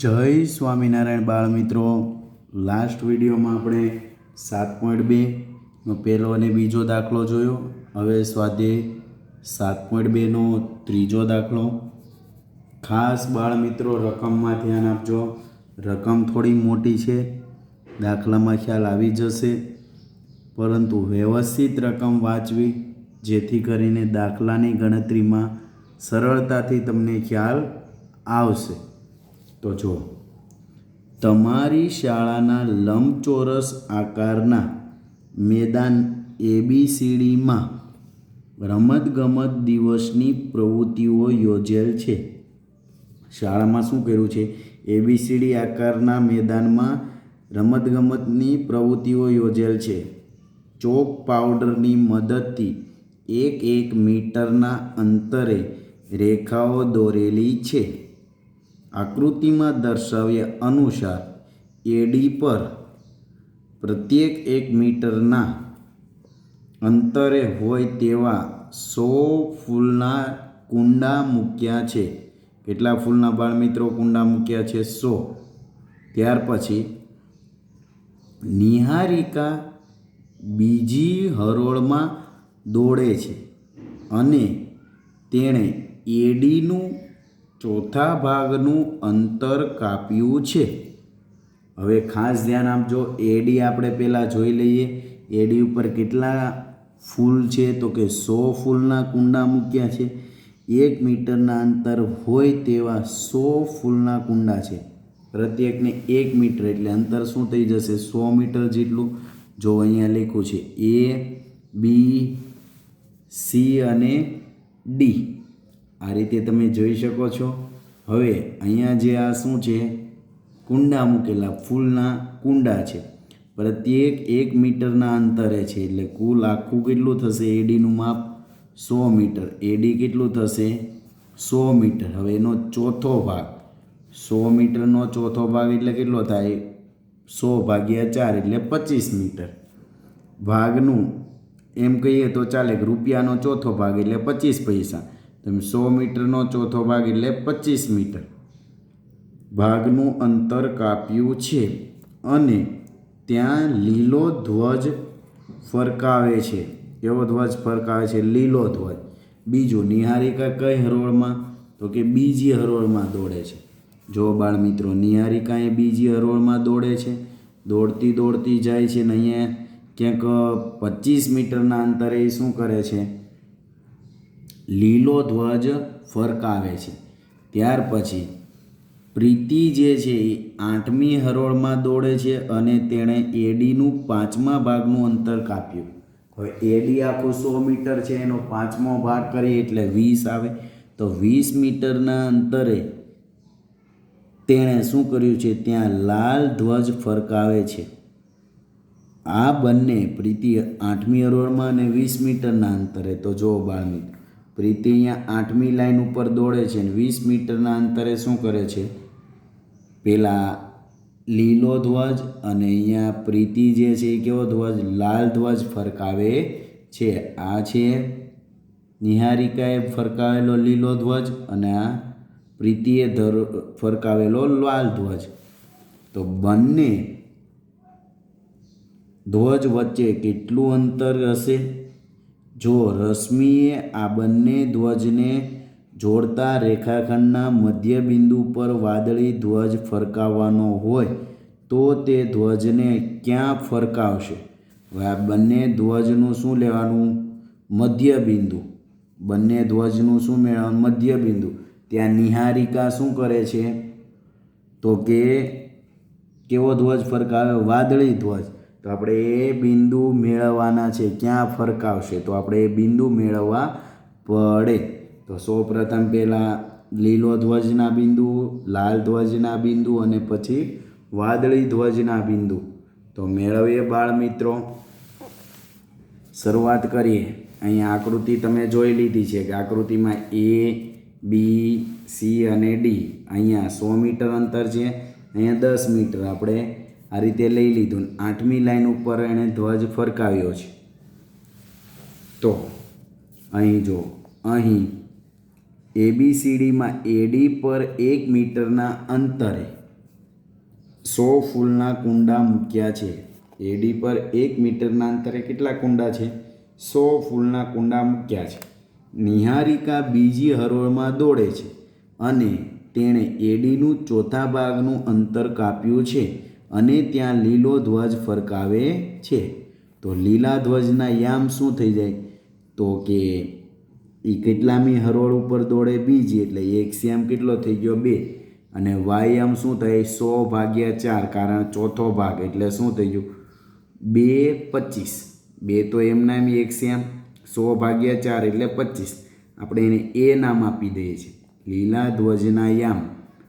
જય સ્વામિનારાયણ બાળ મિત્રો. લાસ્ટ વિડીયોમાં આપણે 7.2નો પહેલો અને બીજો દાખલો જોયો. હવે સ્વાધ્યાય 7.2નો ત્રીજો દાખલો. ખાસ બાળ મિત્રો રકમમાં ધ્યાન આપજો. રકમ થોડી મોટી છે, દાખલામાં ખ્યાલ આવી જશે, પરંતુ વ્યવસ્થિત રકમ વાંચવી જેથી કરીને દાખલાની ગણતરીમાં સરળતાથી તમને ખ્યાલ આવશે. તો જો, તમારી શાળાના લંબચોરસ આકારના મેદાન ABCDમાં રમતગમત દિવસની પ્રવૃત્તિઓ યોજેલ છે. શાળામાં શું કર્યું છે? ABCD આકારના મેદાનમાં રમતગમતની પ્રવૃત્તિઓ યોજેલ છે. ચોક પાવડરની મદદથી 1 મીટરના અંતરે રેખાઓ દોરેલી છે. આકૃતિમાં દર્શાવ્યા અનુસાર AD પર પ્રત્યેક 1 મીટરના અંતરે હોય તેવા 100 ફૂલના કુંડા મૂક્યા છે. કેટલા ફૂલના બાળ મિત્રો કુંડા મૂક્યા છે? 100. ત્યાર પછી નિહારિકા બીજી હરોળમાં દોડે છે અને તેણે ADનું ચોથા ભાગનું અંતર કાપ્યું છે. હવે ખાસ ધ્યાન આપજો. AD આપણે પહેલાં જોઈ લઈએ. AD ઉપર કેટલા ફૂલ છે? તો કે 100 ફૂલના કુંડા મૂક્યા છે. 1 મીટરના અંતર હોય તેવા 100 ફૂલના કુંડા છે. પ્રત્યેકને 1 મીટર એટલે અંતર શું થઈ જશે? 100 મીટર જેટલું. જો અહીંયા લખ્યું છે A, B, C અને D. આ રીતે તમે જોઈ શકો છો. હવે અહીંયા જે આ શું છે? કુંડા મૂકેલા ફૂલના કુંડા છે. પ્રત્યેક 1 મીટરના અંતરે છે એટલે કુલ આખું કેટલું થશે? ADનું માપ 100 મીટર. AD કેટલું થશે? 100 મીટર. હવે એનો ચોથો ભાગ 100 મીટરનો ચોથો ભાગ એટલે કેટલો થાય? 100 ભાગ્યા 4 એટલે 25 મીટર. ભાગનું એમ કહીએ તો ચાલે કે રૂપિયાનો ચોથો ભાગ એટલે 25 પૈસા. તમે 100 મીટરનો ચોથો ભાગ એટલે 25 મીટર ભાગનું અંતર કાપ્યું છે અને ત્યાં લીલો ધ્વજ ફરકાવે છે. કેવો ધ્વજ ફરકાવે છે? લીલો ધ્વજ. બીજું, નિહારિકા કઈ હરોળમાં? તો કે બીજી હરોળમાં દોડે છે. જો બાળ મિત્રો, નિહારિકા એ બીજી હરોળમાં દોડે છે. દોડતી દોડતી જાય છે ને અહીંયા ક્યાંક 25 મીટરના અંતરે શું કરે છે? લીલો ધ્વજ ફરકાવે છે. ત્યાર પછી પ્રીતિ જે છે એ 8મી હરોળમાં દોડે છે અને તેણે ADનું 5મા ભાગનું અંતર કાપ્યું. હવે AD આખું 100 મીટર છે, એનો 5મો ભાગ કરીએ એટલે 20 આવે. તો 20 મીટરના અંતરે તેણે શું કર્યું છે? ત્યાં લાલ ધ્વજ ફરકાવે છે. આ બંને પ્રીતિ 8મી હરોળમાં અને 20 મીટરના અંતરે. તો જો બાળ મિત્રો, પ્રીતિ અહીંયા 8મી લાઈન ઉપર દોડે છે અને 20 મીટરના અંતરે શું કરે છે? પેલા લીલો ધ્વજ અને અહીંયા પ્રીતિ જે છે એ કેવો ધ્વજ? લાલ ધ્વજ ફરકાવે છે. આ છે નિહારિકાએ ફરકાવેલો લીલો ધ્વજ અને આ પ્રીતિએ ફરકાવેલો લાલ ધ્વજ. તો બંને ધ્વજ વચ્ચે કેટલું અંતર હશે? જો રશ્મિએ આ બંને ધ્વજને જોડતા રેખાખંડના મધ્ય બિંદુ પર વાદળી ધ્વજ ફરકાવવાનો હોય તો તે ધ્વજને ક્યાં ફરકાવશે? હવે આ બંને ધ્વજનું શું લેવાનું? મધ્ય બિંદુ. બંને ધ્વજનું શું મેળવવાનું? મધ્ય બિંદુ. ત્યાં નિહારિકા શું કરે છે? તો કે કેવો ધ્વજ ફરકાવે? વાદળી ધ્વજ. તો આપણે એ બિંદુ મેળવવાના છે. ક્યાં ફરકાવશે? તો આપણે એ બિંદુ મેળવવા પડે. તો સૌપ્રથમ પહેલાં લીલો ધ્વજના બિંદુ, લાલ ધ્વજના બિંદુ અને પછી વાદળી ધ્વજના બિંદુ. તો મેળવીએ બાળ મિત્રો. શરૂઆત કરીએ. અહીંયા આકૃતિ તમે જોઈ લીધી છે કે આકૃતિમાં A, B, C અને D. અહીંયા 100 મીટર અંતર છે, અહીંયા 10 મીટર આપણે આ રીતે લઈ લીધું. 8મી લાઈન ઉપર એણે ધ્વજ ફરકાવ્યો છે. તો અહીં જો, અહીં ABCDમાં AD પર 1 મીટરના અંતરે 100 ફૂલના કુંડા મૂક્યા છે. એડી પર 1 મીટરના અંતરે કેટલા કુંડા છે? 100 ફૂલના કુંડા મૂક્યા છે. નિહારિકા બીજી હરોળમાં દોડે છે અને તેણે એડીનું ચોથા ભાગનું અંતર કાપ્યું છે અને ત્યાં લીલો ધ્વજ ફરકાવે છે. તો લીલા ધ્વજના યામ શું થઈ જાય? તો કે એ કેટલામી હરોળ ઉપર દોડે? બીજી, એટલે એક્સયામ કેટલો થઈ ગયો? 2. અને વાયામ શું થાય? 100/4, કારણ ચોથો ભાગ, એટલે શું થઈ ગયું? 2 25. 2 તો એમના એમ એક્સયામ, 100/4 એટલે 25. આપણે એને એ નામ આપી દઈએ છીએ. લીલા ધ્વજના યામ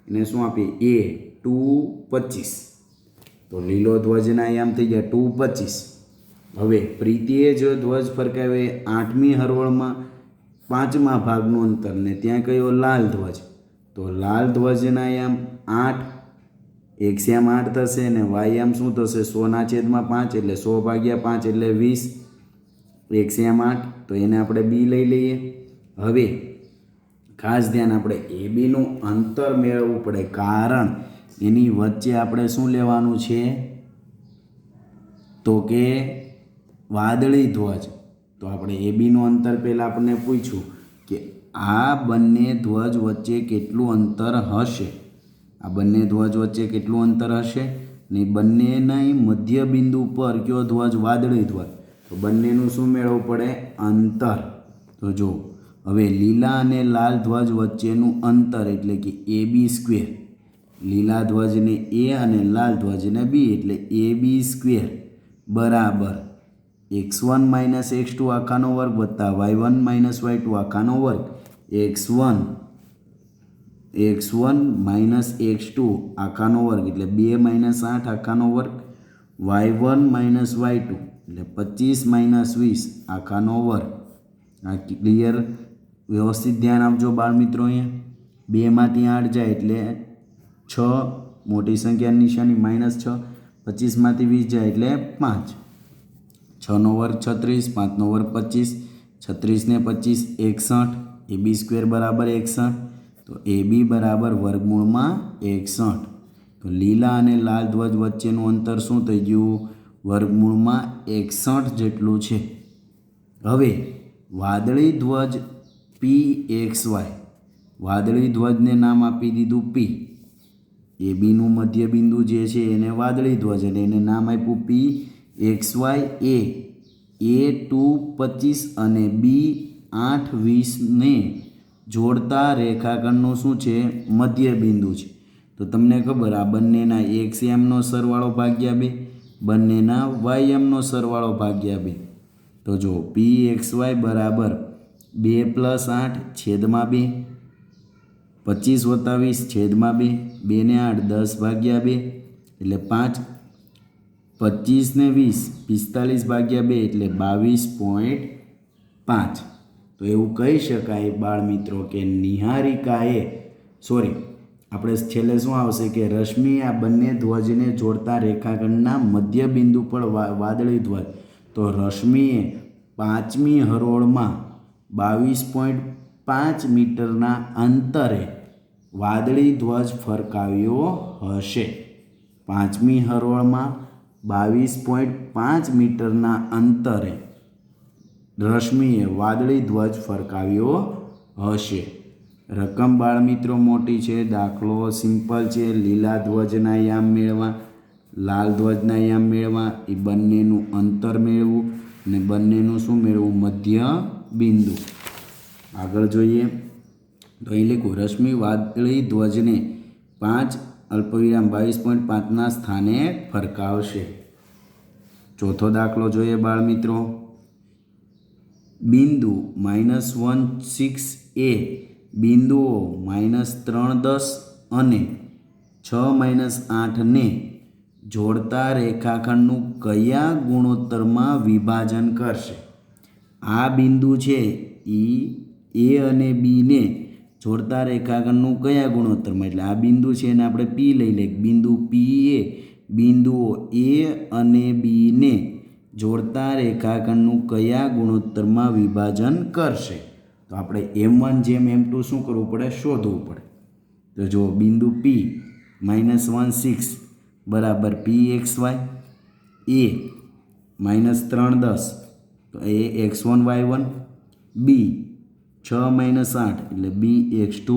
એને શું આપીએ? એ 2:25. તો લીલો ધ્વજના યામ થઈ ગયા 2:25. હવે પ્રીતિએ જો ધ્વજ ફરકાવે 8મી હરોળમાં 5મા ભાગનું અંતર, ને ત્યાં કયો? લાલ ધ્વજ. તો લાલ ધ્વજના યામ 8, એક્સયામ 8 થશે અને વાયામ શું થશે? 100/5 એટલે 100/5 એટલે 20. એક્સયામ 8, તો એને આપણે બી લઈ લઈએ. હવે ખાસ ધ્યાન, આપણે એ બીનું અંતર મેળવવું પડે, કારણ એની વચ્ચે આપણે શું લેવાનું છે? તો કે વાદળી ધ્વજ. તો આપણે એ બીનું અંતર પહેલાં આપણને પૂછ્યું કે આ બંને ધ્વજ વચ્ચે કેટલું અંતર હશે? આ બંને ધ્વજ વચ્ચે કેટલું અંતર હશે? ને બંનેના મધ્ય બિંદુ પર કયો ધ્વજ? વાદળી ધ્વજ. તો બંનેનું શું મેળવવું પડે? અંતર. તો જો હવે લીલા અને લાલ ધ્વજ વચ્ચેનું અંતર એટલે કે AB². લીલા ધ્વજને એ અને લાલ ધ્વજને બી, એટલે AB² બરાબર x1 - x2 આખાનો વર્ગ વત્તા y1 - y2 આખાનો વર્ગ. x1 - x2 આખાનો વર્ગ એટલે 2 - 8 આખાનો વર્ગ. y1 - y2 એટલે 25 - 20 આખાનો વર્ગ. આ ક્લિયર? વ્યવસ્થિત ધ્યાન આપજો બાળ મિત્રો. અહીંયા 2માંથી 8 જાય એટલે 6, મોટી સંખ્યાની નિશાની -6. 25માંથી 20 જાય એટલે 5. 6નો વર્ગ 36, 5નો વર્ગ 25, 36 ને 25 61. AB² બરાબર 61. તો AB બરાબર વર્ગમૂળમાં 61. તો લીલા અને લાલ ધ્વજ વચ્ચેનું અંતર શું થઈ ગયું? વર્ગમૂળમાં 61 જેટલું છે. હવે વાદળી ધ્વજ PXY. વાદળી ધ્વજને નામ આપી દીધું P. એ બીનું મધ્ય બિંદુ જે છે એને વાદળી ધ્વજ, અને એને નામ આપ્યું PXY. A 2:25 અને B 8:20ને જોડતા રેખાખંડનું શું છે? મધ્ય બિંદુ છે. તો તમને ખબર, આ બંનેના એક્સયામનો સરવાળો ભાગ્યા 2, બંનેના વાયામનો સરવાળો ભાગ્યા 2. તો જો PXY બરાબર 2 + 8 છેદમાં 2, 25 + 20 છેદમાં 2, 2 ને 8 10/2 એટલે 5, 25 ને 20 45/2 એટલે 22.5. તો એવું કહી શકાય બાળ મિત્રો કે નિહારિકાએ આપણે છેલ્લે શું આવશે કે રશ્મિ આ બંને ધ્વજને જોડતા રેખાખંડના મધ્ય બિંદુ પર વાદળી ધ્વજ. તો રશ્મિએ 5મી હરોળમાં 22.5 મીટરના અંતરે વાદળી ધ્વજ ફરકાવ્યો હશે. 5મી હરોળમાં 22.5 મીટરના અંતરે રશ્મિએ વાદળી ધ્વજ ફરકાવ્યો હશે. રકમ બાળ મિત્રો મોટી છે. દાખલો સિમ્પલ છે. લીલા ધ્વજના યામ મેળવવા, લાલ ધ્વજના યામ મેળવવા, એ બંનેનું અંતર મેળવવું અને બંનેનું શું મેળવવું? મધ્ય બિંદુ. આગળ જોઈએ તો અહીં લખું, રશ્મિ વાદળી ધ્વજને 5:22.5ના સ્થાને ફરકાવશે. ચોથો દાખલો જોઈએ બાળ મિત્રો. બિંદુ -1, 6 બિંદુઓ -3, 10 અને 6, -8 ને જોડતા રેખાખંડનું કયા ગુણોત્તરમાં વિભાજન કરશે? આ બિંદુ છે એ અને બીને જોડતા રેખાખંડનું કયા ગુણોત્તરમાં, એટલે આ બિંદુ છે એને આપણે P લઈ લઈએ. બિંદુ P એ બિંદુઓ A અને બીને જોડતા રેખાખંડનું કયા ગુણોત્તરમાં વિભાજન કરશે? તો આપણે M1 જેમ M2 શું કરવું પડે? શોધવું પડે. તો જો બિંદુ P -1, 6 બરાબર PXY, A -3 10 તો A X1 Y1, B 6 - 8 એટલે B X2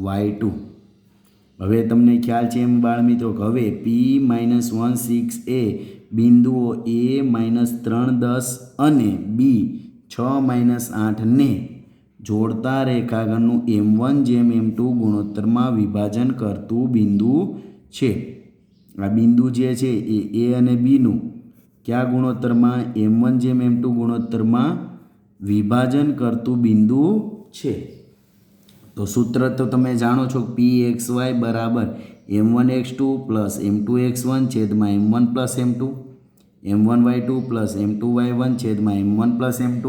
Y2. હવે તમને ખ્યાલ છે એમ બાળમિત્રો કે હવે P-1 6 એ બિંદુઓ A -3 10 અને B 6 - 8 ને જોડતા રેખાખંડનું M1 જેમ M2 ગુણોત્તરમાં વિભાજન કરતું બિંદુ છે. આ બિંદુ જે છે એ A અને Bનું કયા ગુણોત્તરમાં? M1 જેમ M2 ગુણોત્તરમાં વિભાજન કરતું બિંદુ છે. તો સૂત્ર તો તમે જાણો છો, PXY બરાબર M1x2 પ્લસ M2x1 છેદમાં M1 plus M2, M1y2 plus M2y1 છેદમાં M1 પ્લસ M2.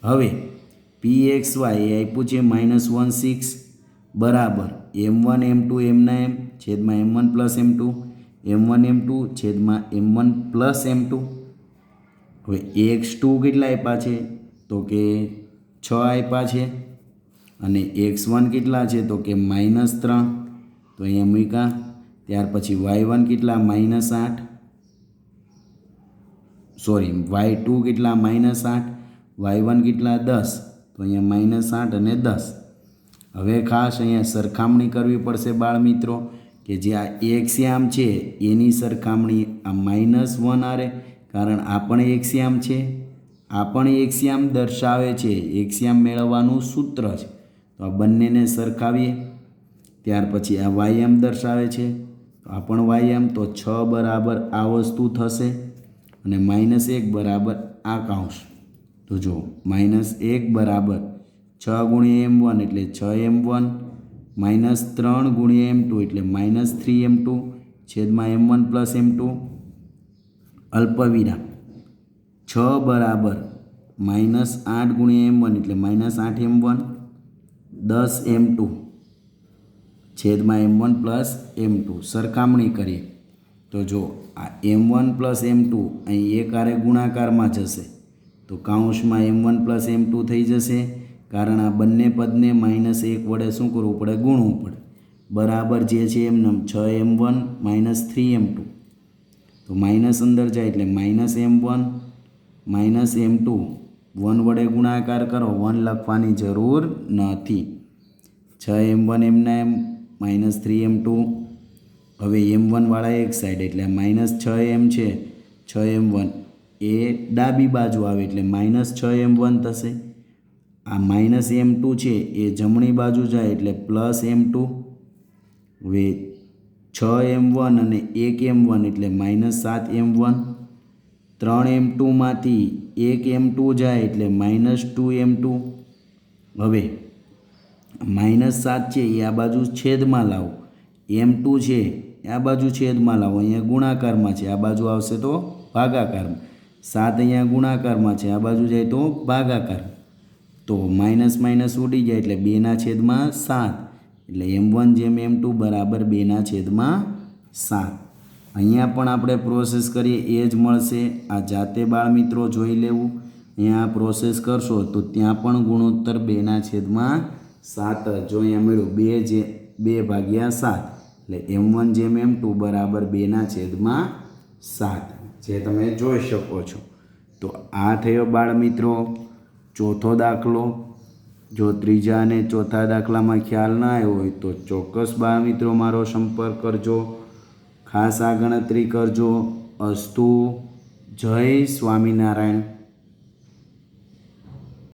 હવે PXY એ આપ્યું છે -16 બરાબર M1 M2 એમના એમ છેદમાં M1 plus M2, M1 M2 છેદમાં M1 પ્લસ M2. હવે X2 કેટલા આપ્યા છે? તો કે 6 આપ્યા છે. અને X1 કેટલા છે? તો કે -3, તો અહીંયા મૂક્યા. ત્યાર પછી Y1 કેટલા? -8, સોરી Y2 કેટલા? -8, Y1 કેટલા? 10, તો અહીંયા -8 અને 10. હવે ખાસ અહીંયા સરખામણી કરવી પડશે બાળમિત્રો કે જે આ એકસ્યામ છે એની સરખામણી આ -1 આરે, કારણ આ પણ એકસ્યામ છે, આ પણ એકસ્યામ દર્શાવે છે. એકસ્યામ મેળવવાનું સૂત્ર છે. તો આ બંનેને સરખાવીએ. ત્યાર પછી આ વાયમ દર્શાવે છે, તો આ પણ વાયમ, તો 6 બરાબર આ વસ્તુ થશે અને -1 બરાબર આ કાઉન્સ. તો જો -1 બરાબર 6 ગુણ્યા M1 એટલે 6M1, -3 ગુણ્યા M2 એટલે -3M2 છેદમાં M1 પ્લસ M2 અલ્પવિરામ 6 બરાબર -8 ગુણ્યા M1 એટલે -8M1 10M2 છેદમાં M1 પ્લસ M2. સરખામણી કરીએ તો જો આ M1 પ્લસ M2 અહીં એક આરે ગુણાકારમાં જશે તો કાઉન્સમાં M1 પ્લસ M2 થઈ જશે, કારણ આ બંને પદને -1 વડે શું કરવું પડે? ગુણવું પડે. બરાબર જે છે એમને 6M1 -3M2, તો માઇનસ અંદર જાય એટલે -M1 -M2 1 વડે ગુણાકાર કરો, 1 લખવાની જરૂર નથી. 6M1 એમના એમ -3M2. હવે M1 વાળા એક સાઈડ એટલે -6M છે, 6M1 એ ડાબી બાજુ આવે એટલે -6M1 થશે. આ -M2 છે એ જમણી બાજુ જાય એટલે +M2. હવે 6M1 અને 1M1 એટલે -7M1. 3M2માંથી 1M2 જાય એટલે -2M2. હવે -7 છે એ આ બાજુ છેદમાં લાવો, M2 છે આ બાજુ છેદમાં લાવો, અહીંયા ગુણાકારમાં છે, આ બાજુ આવશે તો ભાગાકારમાં. 7 અહીંયા ગુણાકારમાં છે, આ બાજુ જાય તો ભાગાકાર. તો માઇનસ ઉડી જાય એટલે 2/7 એટલે M1 જેમ M2 બરાબર 2/7. અહીંયા પણ આપણે પ્રોસેસ કરીએ એ જ મળશે. આ જાતે બાળમિત્રો જોઈ લેવું. અહીંયા પ્રોસેસ કરશો તો ત્યાં પણ ગુણોત્તર 2/7 જો અહીંયા મળ્યું 2/7 એટલે M1 જેમ M2 બરાબર 2/7 જે તમે જોઈ શકો છો. તો આ થયો બાળમિત્રો ચોથો દાખલો. જો ત્રીજા અને ચોથા દાખલામાં ખ્યાલ ના આવ્યો હોય તો ચોક્કસ બાળમિત્રો મારો સંપર્ક કરજો, ખાસ આ ગણતરી કરજો. અસ્તુ. જય સ્વામિનારાયણ.